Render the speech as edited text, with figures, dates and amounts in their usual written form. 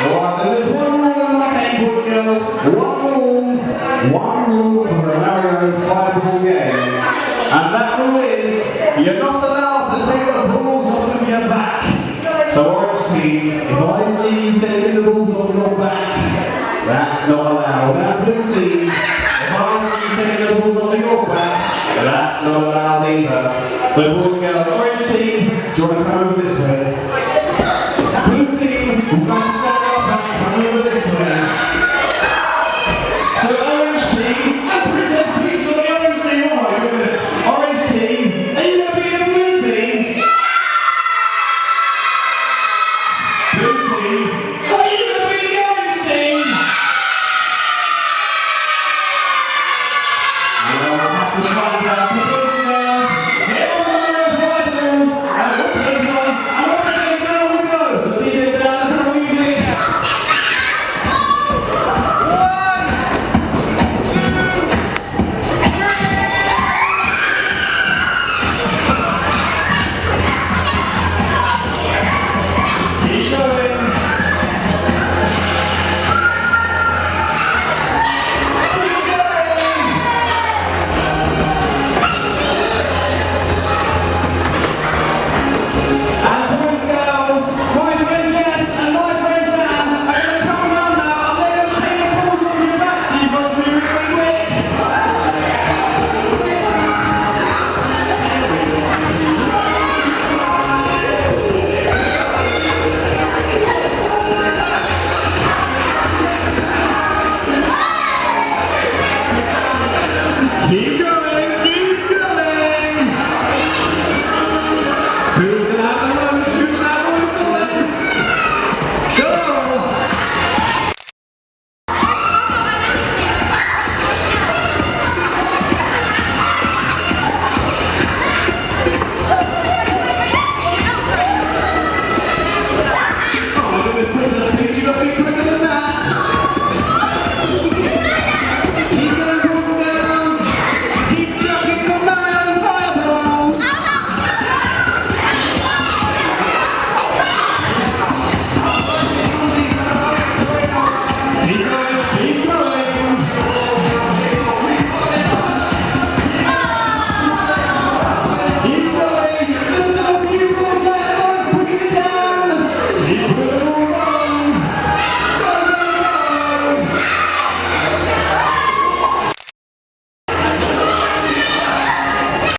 Alright, then there's one rule in my game, boys and girls. One rule for the Mario 5-ball game. And that rule is, you're not allowed to take the balls off of your back. So orange team, if I see you taking the balls off your back, that's not allowed. Now blue team, if I see you taking the balls off your back, that's not allowed either. So boys and girls, orange team, do you want to come over this way? Blue team, we're going to stand up and come over this way. So orange team, Princess Peach on the orange team, oh my goodness. Orange team, are you going to be the blue team? Blue team.